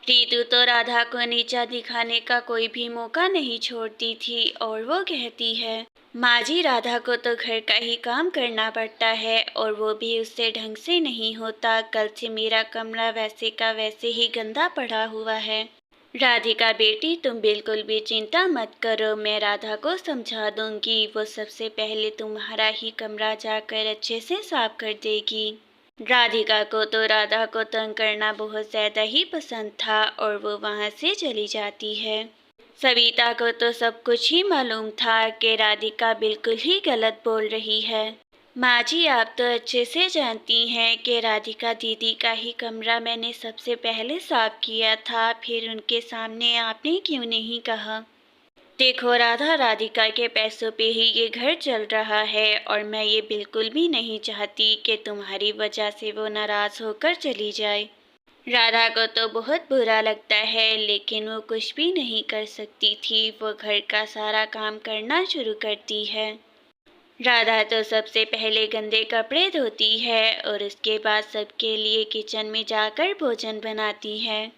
रीतू तो राधा को नीचा दिखाने का कोई भी मौका नहीं छोड़ती थी और वो कहती है, माँ जी राधा को तो घर का ही काम करना पड़ता है और वो भी उससे ढंग से नहीं होता। कल से मेरा कमरा वैसे का वैसे ही गंदा पड़ा हुआ है। राधिका बेटी तुम बिल्कुल भी चिंता मत करो, मैं राधा को समझा दूंगी। वो सबसे पहले तुम्हारा ही कमरा जाकर अच्छे से साफ कर देगी। राधिका को तो राधा को तंग करना बहुत ज्यादा ही पसंद था और वो वहां से चली जाती है। सविता को तो सब कुछ ही मालूम था कि राधिका बिल्कुल ही गलत बोल रही है। माँ जी आप तो अच्छे से जानती हैं कि राधिका दीदी का ही कमरा मैंने सबसे पहले साफ किया था, फिर उनके सामने आपने क्यों नहीं कहा। देखो राधा, राधिका के पैसों पे ही ये घर चल रहा है और मैं ये बिल्कुल भी नहीं चाहती कि तुम्हारी वजह से वो नाराज होकर चली जाए। राधा को तो बहुत बुरा लगता है लेकिन वो कुछ भी नहीं कर सकती थी। वो घर का सारा काम करना शुरू करती है। राधा तो सबसे पहले गंदे कपड़े धोती है और उसके बाद सबके लिए किचन में जाकर भोजन बनाती है।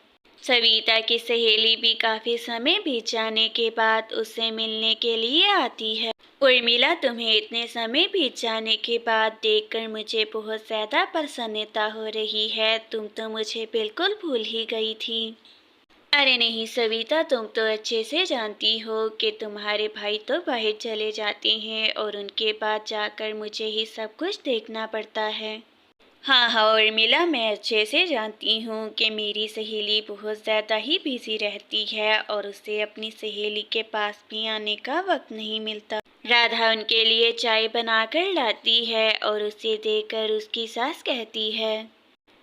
सविता की सहेली भी काफी समय बीत जाने के बाद उससे मिलने के लिए आती है। उर्मिला, तुम्हें इतने समय बीत जाने के बाद देखकर मुझे बहुत ज्यादा प्रसन्नता हो रही है। तुम तो मुझे बिल्कुल भूल ही गई थी। अरे नहीं सविता, तुम तो अच्छे से जानती हो कि तुम्हारे भाई तो बाहर चले जाते हैं और उनके बाद जाकर मुझे ही सब कुछ देखना पड़ता है। हाँ हाँ उर्मिला, मैं अच्छे से जानती हूँ कि मेरी सहेली बहुत ज़्यादा ही बिजी रहती है और उसे अपनी सहेली के पास भी आने का वक्त नहीं मिलता। राधा उनके लिए चाय बनाकर लाती है और उसे देखकर उसकी सास कहती है,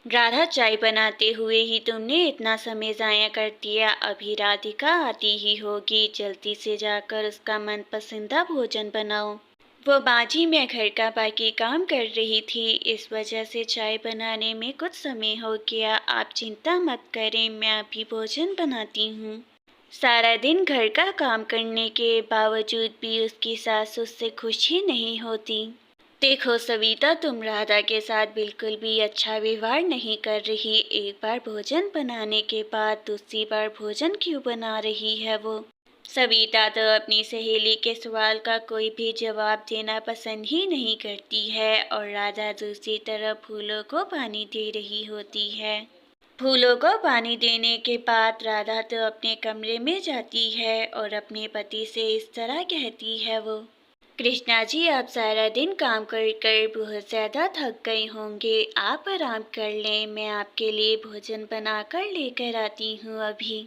राधा चाय बनाते हुए ही तुमने इतना समय ज़ाया कर दिया। अभी राधिका आती ही होगी, जल्दी से जाकर उसका मनपसंदीदा भोजन बनाओ। वो बाजी, मैं घर का बाकी काम कर रही थी, इस वजह से चाय बनाने में कुछ समय हो गया। आप चिंता मत करें, मैं अभी भोजन बनाती हूँ। सारा दिन घर का काम करने के बावजूद भी उसकी सास उससे खुश ही नहीं होती। देखो सविता, तुम राधा के साथ बिल्कुल भी अच्छा व्यवहार नहीं कर रही। एक बार भोजन बनाने के बाद दूसरी बार भोजन क्यों बना रही है वो। सविता तो अपनी सहेली के सवाल का कोई भी जवाब देना पसंद ही नहीं करती है और राधा दूसरी तरफ फूलों को पानी दे रही होती है। फूलों को पानी देने के बाद राधा तो अपने कमरे में जाती है और अपने पति से इस तरह कहती है वो, कृष्णा जी आप सारा दिन काम कर कर बहुत ज़्यादा थक गए होंगे, आप आराम कर लें, मैं आपके लिए भोजन बनाकर लेकर आती हूँ अभी।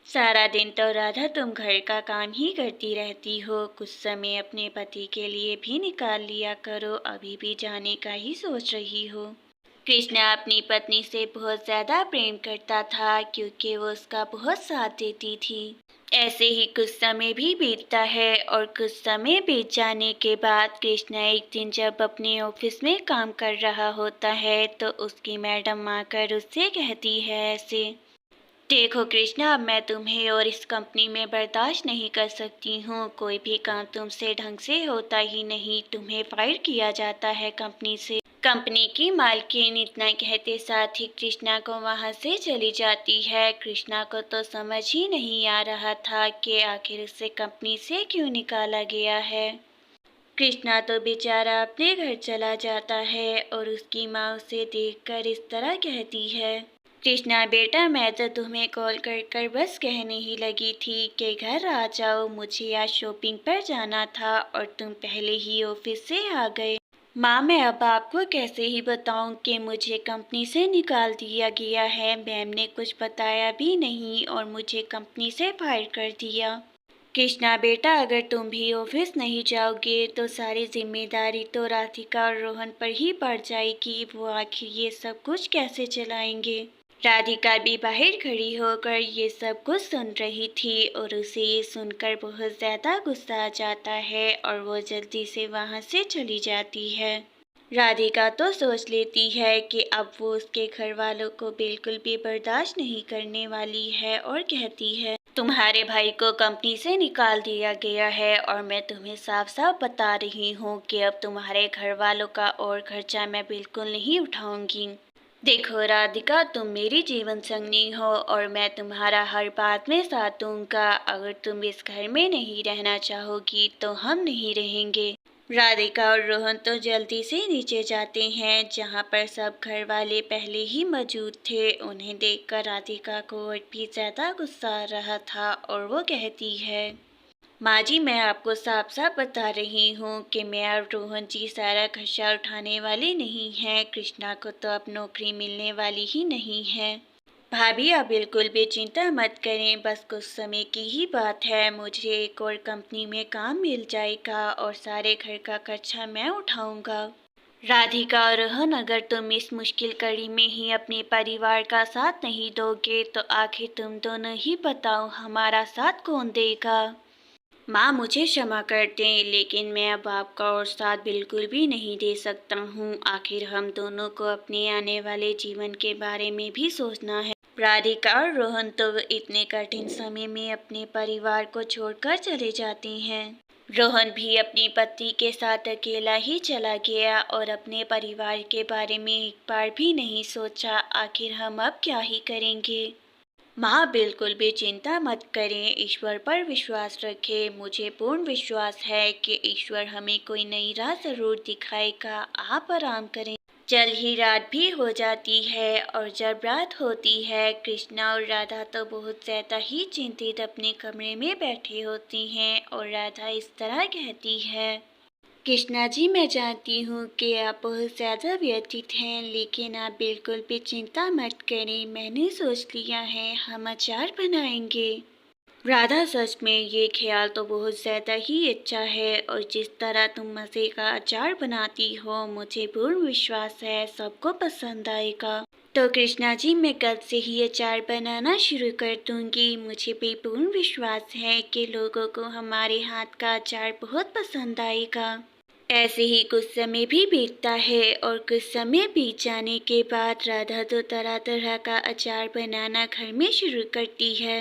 सारा दिन तो राधा तुम घर का काम ही करती रहती हो, कुछ समय अपने पति के लिए भी निकाल लिया करो, अभी भी जाने का ही सोच रही हो। कृष्णा अपनी पत्नी से बहुत ज्यादा प्रेम करता था क्योंकि वो उसका बहुत साथ देती थी। ऐसे ही कुछ समय भी बीतता है और कुछ समय बीत जाने के बाद कृष्णा एक दिन जब अपने ऑफिस में काम कर रहा होता है तो उसकी मैडम आकर उससे कहती है ऐसे, देखो कृष्णा, अब मैं तुम्हें और इस कंपनी में बर्दाश्त नहीं कर सकती हूँ। कोई भी काम तुमसे ढंग से होता ही नहीं, तुम्हें फायर किया जाता है कंपनी से। कंपनी की मालकिन इतना कहते साथ ही कृष्णा को वहां से चली जाती है। कृष्णा को तो समझ ही नहीं आ रहा था कि आखिर उसे कंपनी से क्यों निकाला गया है। कृष्णा तो बेचारा अपने घर चला जाता है और उसकी माँ उसे देखकर इस तरह कहती है, कृष्णा बेटा, मैं तो तुम्हें कॉल कर कर बस कहने ही लगी थी कि घर आ जाओ, मुझे आज शॉपिंग पर जाना था और तुम पहले ही ऑफिस से आ गए। माँ मैं अब आपको कैसे ही बताऊं कि मुझे कंपनी से निकाल दिया गया है। मैम ने कुछ बताया भी नहीं और मुझे कंपनी से फायर कर दिया। कृष्णा बेटा, अगर तुम भी ऑफिस नहीं जाओगे तो सारी जिम्मेदारी तो राधिका और रोहन पर ही पड़ जाएगी। वो आखिर ये सब कुछ कैसे चलाएंगे। राधिका भी बाहर खड़ी होकर ये सब कुछ सुन रही थी और उसे ये सुनकर बहुत ज्यादा गुस्सा आ जाता है और वो जल्दी से वहां से चली जाती है। राधिका तो सोच लेती है कि अब वो उसके घर वालों को बिल्कुल भी बर्दाश्त नहीं करने वाली है और कहती है, तुम्हारे भाई को कंपनी से निकाल दिया गया है और मैं तुम्हें साफ साफ बता रही हूँ कि अब तुम्हारे घर वालों का और खर्चा मैं बिल्कुल नहीं उठाऊंगी। देखो राधिका, तुम मेरी जीवन संगनी हो और मैं तुम्हारा हर बात में साथ दूंगा। अगर तुम इस घर में नहीं रहना चाहोगी तो हम नहीं रहेंगे। राधिका और रोहन तो जल्दी से नीचे जाते हैं, जहाँ पर सब घर वाले पहले ही मौजूद थे। उन्हें देखकर राधिका को और भी ज्यादा गुस्सा आ रहा था और वो कहती है, माँ जी, मैं आपको साफ साफ बता रही हूँ कि मैं और रोहन जी सारा खर्चा उठाने वाले नहीं हैं। कृष्णा को तो अब नौकरी मिलने वाली ही नहीं है। भाभी, आप बिल्कुल भी चिंता मत करें, बस कुछ समय की ही बात है। मुझे एक और कंपनी में काम मिल जाएगा और सारे घर का खर्चा मैं उठाऊंगा। राधिका और रोहन, अगर तुम इस मुश्किल कड़ी में ही अपने परिवार का साथ नहीं दोगे तो आखिर तुम दोनों ही बताओ, हमारा साथ कौन देगा। माँ, मुझे क्षमा कर दें, लेकिन मैं अब आपका और साथ बिल्कुल भी नहीं दे सकता हूँ। आखिर हम दोनों को अपने आने वाले जीवन के बारे में भी सोचना है। राधिका और रोहन तो इतने कठिन समय में अपने परिवार को छोड़कर चले जाते हैं। रोहन भी अपनी पत्नी के साथ अकेला ही चला गया और अपने परिवार के बारे में एक बार भी नहीं सोचा। आखिर हम अब क्या ही करेंगे। माँ, बिल्कुल भी चिंता मत करें, ईश्वर पर विश्वास रखें। मुझे पूर्ण विश्वास है कि ईश्वर हमें कोई नई राह जरूर दिखाएगा। आप आराम करें। जल्द ही रात भी हो जाती है और जब रात होती है, कृष्णा और राधा तो बहुत ज्यादा ही चिंतित अपने कमरे में बैठे होती हैं और राधा इस तरह कहती है, कृष्णा जी, मैं जानती हूँ कि आप बहुत ज़्यादा व्यथित हैं, लेकिन आप बिल्कुल भी चिंता मत करें। मैंने सोच लिया है, हम अचार बनाएंगे। राधा, सच में ये ख्याल तो बहुत ज़्यादा ही अच्छा है और जिस तरह तुम मज़े का अचार बनाती हो, मुझे पूर्ण विश्वास है सबको पसंद आएगा। तो कृष्णा जी, मैं कल से ही अचार बनाना शुरू कर दूंगी। मुझे भी पूर्ण विश्वास है कि लोगों को हमारे हाथ का अचार बहुत पसंद आएगा। ऐसे ही कुछ समय भी बीतता है और कुछ समय बीत जाने के बाद राधा तो तरह तरह का अचार बनाना घर में शुरू करती है।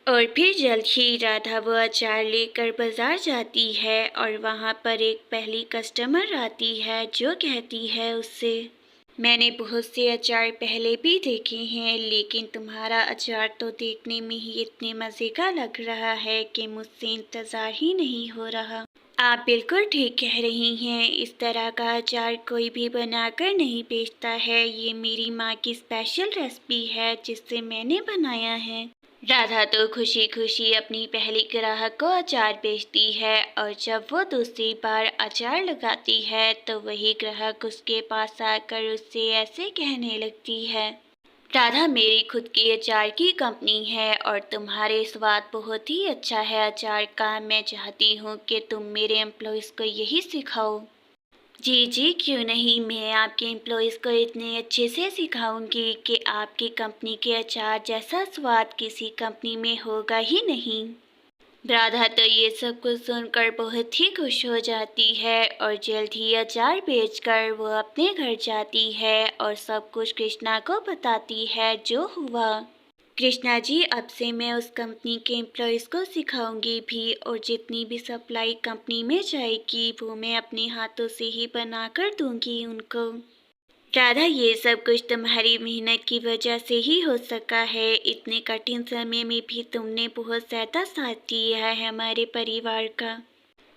और फिर जल्द ही राधा वो अचार लेकर बाजार जाती है और वहाँ पर एक पहली कस्टमर आती है जो कहती है उससे, मैंने बहुत से अचार पहले भी देखे हैं, लेकिन तुम्हारा अचार तो देखने में ही इतने मज़े का लग रहा है कि मुझसे इंतज़ार ही नहीं हो रहा। आप बिल्कुल ठीक कह रही हैं, इस तरह का अचार कोई भी बनाकर नहीं बेचता है। ये मेरी माँ की स्पेशल रेसिपी है जिससे मैंने बनाया है। राधा तो खुशी खुशी अपनी पहली ग्राहक को अचार बेचती है और जब वो दूसरी बार अचार लगाती है तो वही ग्राहक उसके पास आकर उससे ऐसे कहने लगती है, राधा, मेरी खुद की अचार की कंपनी है और तुम्हारे स्वाद बहुत ही अच्छा है अचार का। मैं चाहती हूँ कि तुम मेरे एम्प्लॉयज़ को यही सिखाओ। जी जी, क्यों नहीं, मैं आपके एम्प्लॉयज़ को इतने अच्छे से सिखाऊंगी कि आपकी कंपनी के अचार जैसा स्वाद किसी कंपनी में होगा ही नहीं। राधा तो ये सब कुछ सुनकर बहुत ही खुश हो जाती है और जल्द ही अचार बेचकर वो अपने घर जाती है और सब कुछ कृष्णा को बताती है जो हुआ। कृष्णा जी, अब से मैं उस कंपनी के एम्प्लॉयज़ को सिखाऊंगी भी और जितनी भी सप्लाई कंपनी में जाएगी वो मैं अपने हाथों से ही बनाकर दूंगी उनको। राधा, ये सब कुछ तुम्हारी मेहनत की वजह से ही हो सका है। इतने कठिन समय में भी तुमने बहुत ज़्यादा साथ दिया है हमारे परिवार का।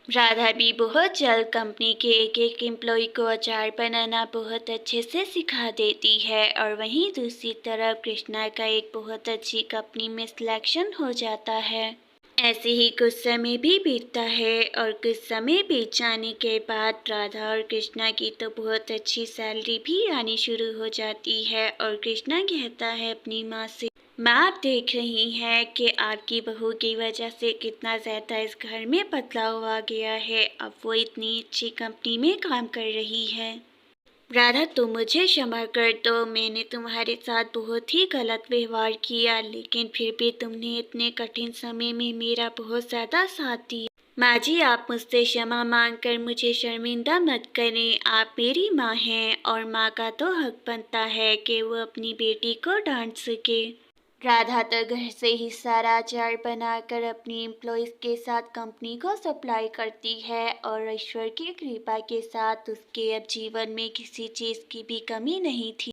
राधा भी बहुत जल्द कंपनी के एक एक एम्प्लॉय को अचार बनाना बहुत अच्छे से सिखा देती है और वहीं दूसरी तरफ कृष्णा का एक बहुत अच्छी कंपनी में सिलेक्शन हो जाता है। ऐसे ही कुछ समय भी बीतता है और कुछ समय बीत जाने के बाद राधा और कृष्णा की तो बहुत अच्छी सैलरी भी आनी शुरू हो जाती है और कृष्णा कहता है अपनी माँ से, माँ, आप देख रही हैं कि आपकी बहू की वजह से कितना ज़्यादा इस घर में बदलाव आ गया है। अब वो इतनी अच्छी कंपनी में काम कर रही है। राधा, तुम मुझे क्षमा कर दो, मैंने तुम्हारे साथ बहुत ही गलत व्यवहार किया, लेकिन फिर भी तुमने इतने कठिन समय में मेरा बहुत ज़्यादा साथ दिया। माँ जी, आप मुझसे क्षमा मांगकर मुझे शर्मिंदा मत करें। आप मेरी माँ हैं और माँ का तो हक बनता है कि वो अपनी बेटी को डांट सके। राधा तो घर से ही सारा अचार बनाकर अपनी एम्प्लॉयज़ के साथ कंपनी को सप्लाई करती है और ईश्वर की कृपा के साथ उसके अब जीवन में किसी चीज़ की भी कमी नहीं थी।